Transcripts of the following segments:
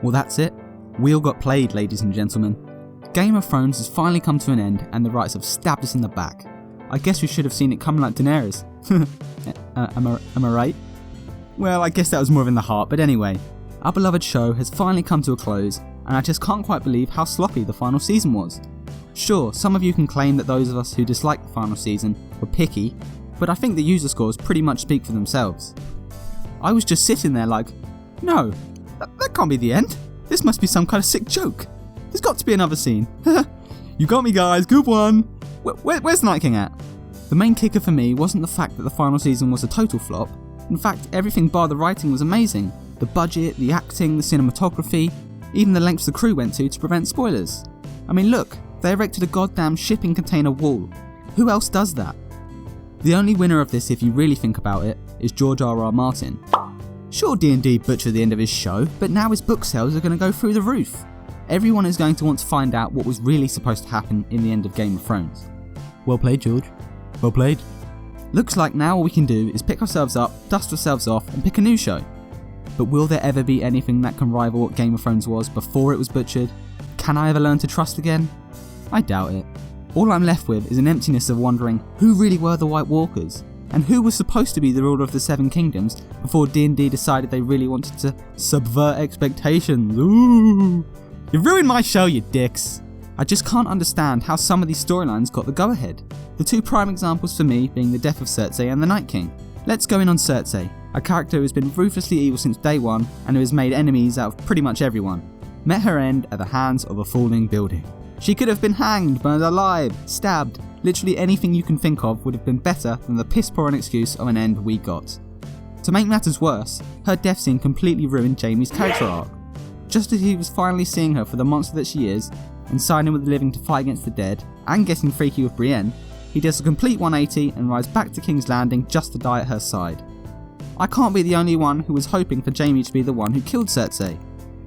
Well, that's it. We all got played, ladies and gentlemen. Game of Thrones has finally come to an end and the writers have stabbed us in the back. I guess we should have seen it coming like Daenerys. Am I right? Well, I guess that was more in the heart, but anyway. Our beloved show has finally come to a close, and I just can't quite believe how sloppy the final season was. Sure, some of you can claim that those of us who disliked the final season were picky, but I think the user scores pretty much speak for themselves. I was just sitting there like, no, that can't be the end. This must be some kind of sick joke. There's got to be another scene. You got me, guys, good one. Where's the Night King at? The main kicker for me wasn't the fact that the final season was a total flop. In fact, everything bar the writing was amazing. The budget, the acting, the cinematography, even the lengths the crew went to prevent spoilers. I mean, look, they erected a goddamn shipping container wall. Who else does that? The only winner of this, if you really think about it, is George R.R. Martin. Sure, D&D butchered the end of his show, but now his book sales are going to go through the roof. Everyone is going to want to find out what was really supposed to happen in the end of Game of Thrones. Well played, George. Well played. Looks like now all we can do is pick ourselves up, dust ourselves off, and pick a new show. But will there ever be anything that can rival what Game of Thrones was before it was butchered? Can I ever learn to trust again? I doubt it. All I'm left with is an emptiness of wondering who really were the White Walkers, and who was supposed to be the ruler of the Seven Kingdoms before D&D decided they really wanted to subvert expectations. Ooh! You ruined my show, you dicks! I just can't understand how some of these storylines got the go-ahead. The two prime examples for me being the death of Cersei and the Night King. Let's go in on Cersei, a character who has been ruthlessly evil since day one and who has made enemies out of pretty much everyone. Met her end at the hands of a falling building. She could have been hanged, burned alive, stabbed. Literally anything you can think of would have been better than the piss-poor excuse of an end we got. To make matters worse, her death scene completely ruined Jaime's character arc. Just as he was finally seeing her for the monster that she is, and siding with the living to fight against the dead, and getting freaky with Brienne, he does a complete 180 and rides back to King's Landing just to die at her side. I can't be the only one who was hoping for Jaime to be the one who killed Cersei.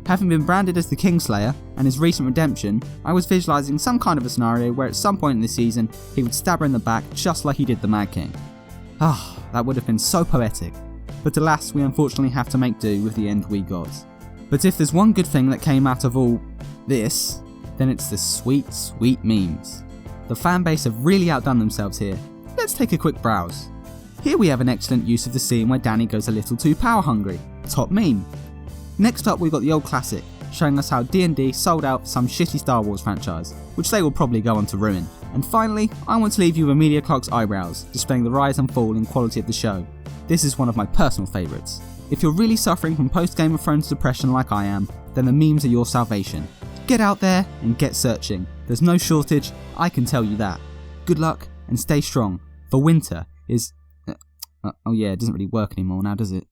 Having been branded as the Kingslayer and his recent redemption, I was visualising some kind of a scenario where at some point in the season he would stab her in the back just like he did the Mad King. That would have been so poetic. But alas, we unfortunately have to make do with the end we got. But if there's one good thing that came out of all this, then it's the sweet, sweet memes. The fanbase have really outdone themselves here. Let's take a quick browse. Here we have an excellent use of the scene where Dany goes a little too power hungry. Top meme. Next up we've got the old classic, showing us how D&D sold out some shitty Star Wars franchise, which they will probably go on to ruin. And finally, I want to leave you with Emilia Clarke's eyebrows, displaying the rise and fall in quality of the show. This is one of my personal favourites. If you're really suffering from post-Game of Thrones depression like I am, then the memes are your salvation. Get out there and get searching. There's no shortage, I can tell you that. Good luck and stay strong, for winter is... oh yeah, it doesn't really work anymore now, does it?